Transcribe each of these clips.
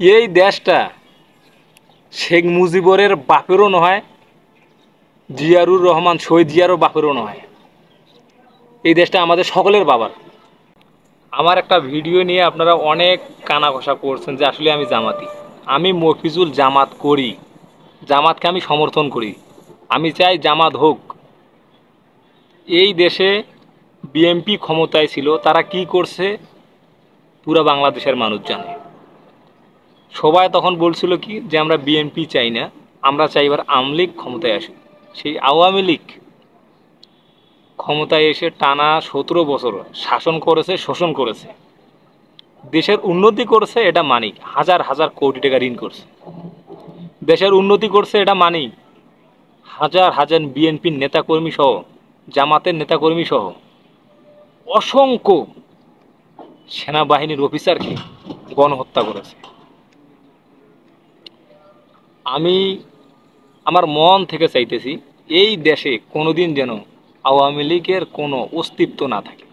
এই দেশটা শেখ মুজিবরের বাপেরও নয়, জিয়াউর রহমান শহীদ জিয়ারও বাপেরও নয়। এই দেশটা আমাদের সকলের বাবার। আমার একটা ভিডিও নিয়ে আপনারা অনেক কানাঘষা করছেন যে আসলে আমি জামাতি। আমি মফিজুল জামাত করি, জামাতকে আমি সমর্থন করি, আমি চাই জামাত হোক। এই দেশে বিএনপি ক্ষমতায় ছিল, তারা কি করছে পুরো বাংলাদেশের মানুষ জানে। সবাই তখন বলছিল কি যে আমরা বিএনপি চাই না, আমরা চাই এবার আওয়ামী লীগ ক্ষমতায় আসুক। সেই আওয়ামী লীগ ক্ষমতায় এসে টানা 17 বছর শাসন করেছে, শোষণ করেছে, দেশের উন্নতি করছে এটা মানি, হাজার হাজার কোটি টাকা ঋণ করছে, দেশের উন্নতি করছে এটা মানি। হাজার হাজার বিএনপির নেতাকর্মী সহ, জামাতের নেতাকর্মী সহ অসংখ্য সেনাবাহিনীর অফিসারকে গণহত্যা করেছে। আমি আমার মন থেকে চাইতেছি এই দেশে কোনোদিন যেন আওয়ামী লীগের কোনো অস্তিত্ব না থাকে।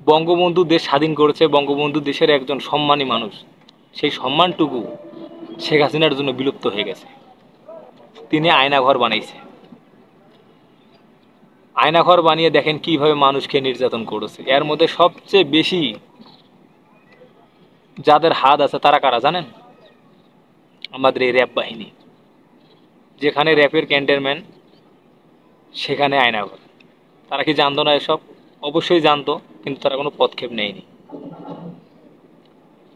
বঙ্গবন্ধু দেশ স্বাধীন করেছে, বঙ্গবন্ধু দেশের একজন সম্মানী মানুষ, সেই সম্মানটুকু শেখ হাসিনার জন্য বিলুপ্ত হয়ে গেছে। তিনি আয়নাঘর বানাইছে, আয়নাঘর বানিয়ে দেখেন কিভাবে মানুষকে নির্যাতন করেছে। এর মধ্যে সবচেয়ে বেশি যাদের হাত আছে তারা কারা জানেন? আমাদের এই র্যাব বাহিনী। যেখানে র্যাবের ক্যান্টনমেন্ট সেখানে আয়নাঘর। তারা কি জানতো না এসব? অবশ্যই জানতো, কিন্তু তারা কোনো পদক্ষেপ নেয়নি।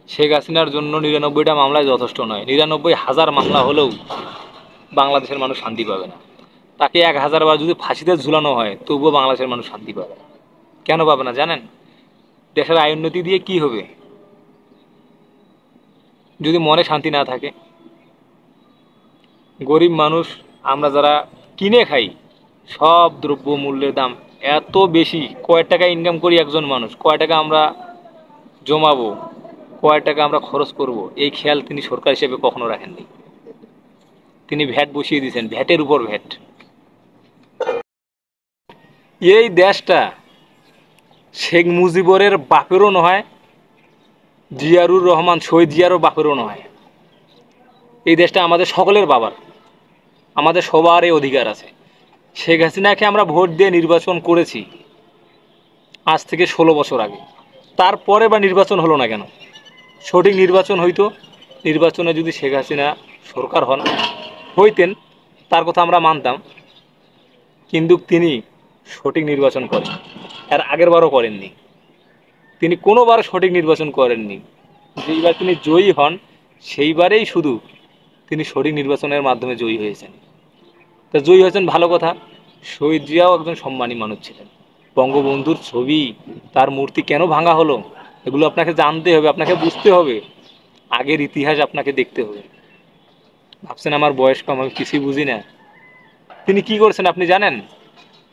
শেখ হাসিনার জন্য 99টা মামলায় যথেষ্ট নয়, 99,000 মামলা হলেও বাংলাদেশের মানুষ শান্তি পাবে না। তাকে 1000 বার যদি ফাঁসিতে ঝুলানো হয় তবুও বাংলাদেশের মানুষ শান্তি পাবে না। কেন পাবে না জানেন? দেশের আয় উন্নতি দিয়ে কি হবে যদি মনে শান্তি না থাকে? গরিব মানুষ আমরা যারা কিনে খাই, সব দ্রব্য মূল্যের দাম এত বেশি, কয় টাকা ইনকাম করি একজন মানুষ, কয় টাকা আমরা জমাবো, কয় টাকা আমরা খরচ করব, এই খেয়াল তিনি সরকার হিসেবে কখনো রাখেননি। তিনি ভ্যাট বসিয়ে দিয়েছেন, ভ্যাটের উপর ভ্যাট। এই দেশটা শেখ মুজিবরের বাপেরও নয়, জিয়াউর রহমান শহীদ জিয়ারও বাপেরও নয়। এই দেশটা আমাদের সকলের বাবার, আমাদের সবারই অধিকার আছে। শেখ হাসিনাকে আমরা ভোট দিয়ে নির্বাচন করেছি আজ থেকে 16 বছর আগে, তারপরে বা নির্বাচন হলো না কেন? সঠিক নির্বাচন হইতো, নির্বাচনে যদি শেখ হাসিনা সরকার হইতেন তার কথা আমরা মানতাম, কিন্তু তিনি সঠিক নির্বাচন করেন, এর আগের বারও করেননি। তিনি কোনোবার সঠিক নির্বাচন করেননি। যেইবার তিনি জয়ী হন সেইবারেই শুধু তিনি সঠিক নির্বাচনের মাধ্যমে জয়ী হয়েছেন। তা জয়ী হয়েছেন ভালো কথা, শহীদ জিয়াও একজন সম্মানী মানুষ ছিলেন। বঙ্গবন্ধুর ছবি, তার মূর্তি কেন ভাঙা হলো, এগুলো আপনাকে জানতে হবে, আপনাকে বুঝতে হবে, আগের ইতিহাস আপনাকে দেখতে হবে। ভাবছেন আমার বয়স কম, আমি কিছুই বুঝি না? তিনি কি করছেন আপনি জানেন?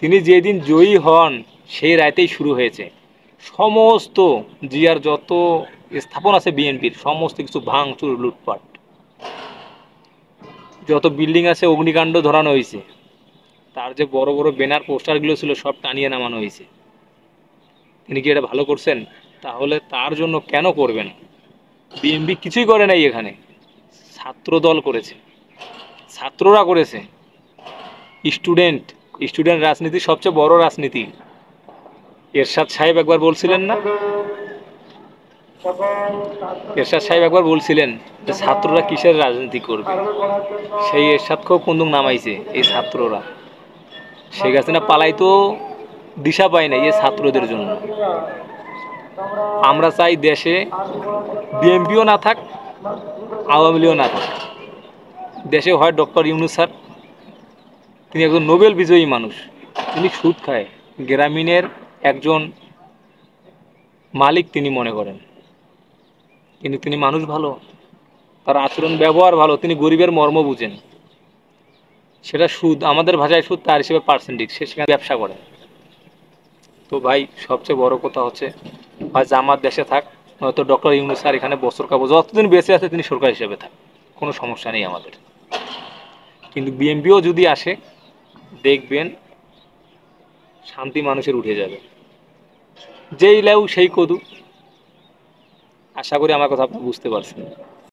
তিনি যেদিন জয়ী হন সেই রাতেই শুরু হয়েছে সমস্ত জিয়ার যত স্থাপন আছে বিএনপির সমস্ত কিছু ভাঙচুর, লুটপাট, যত বিল্ডিং আছে অগ্নিকাণ্ড ধরানো হয়েছে, তার যে বড় বড় ব্যানার পোস্টারগুলো ছিল সব টানিয়ে নামানো হয়েছে। তিনি কি এটা ভালো করছেন? তাহলে তার জন্য কেন করবেন? বিএনপি কিছুই করে নাই এখানে, ছাত্র দল করেছে, ছাত্ররা করেছে, স্টুডেন্ট। স্টুডেন্ট রাজনীতি সবচেয়ে বড় রাজনীতি। এরশাদ সাহেব একবার বলছিলেন না, এরশাদ সাহেব একবার বলছিলেন যে ছাত্ররা কিসের রাজনীতি করবে, সেই এরশাদকেও কুন্দুক নামাইছে এই ছাত্ররা। শেখ হাসিনা পালাইতো দিশা পায় না এই ছাত্রদের জন্য। আমরা চাই দেশে বিএনপিও না থাক, আওয়ামী লীগও না থাক, দেশে হয় ডক্টর ইউনূস স্যার, তিনি একজন নোবেল বিজয়ী মানুষ, তিনি সুদ খায়, গ্রামীণের একজন মালিক তিনি মনে করেন, কিন্তু তিনি মানুষ ভালো, তার আচরণ ব্যবহার ভালো, তিনি গরিবের মর্ম বুঝেন। সেটা সুদ, আমাদের ভাষায় সুদ, তার হিসেবে পার্সেন্টেজ, সে সেখানে ব্যবসা করে। তো ভাই সবচেয়ে বড় কথা হচ্ছে হয় জামাত দেশে থাক, নয়তো ডক্টর ইউনূস স্যার এখানে বছর কাবো, যতদিন বেঁচে আছে তিনি সরকার হিসেবে থাক, কোনো সমস্যা নেই আমাদের। কিন্তু বিএনপিও যদি আসে দেখবেন শান্তি মানুষের উঠে যাবে। যেই লেউ সেই কদু। আশা করি আমার কথা আপনি বুঝতে পারছেন।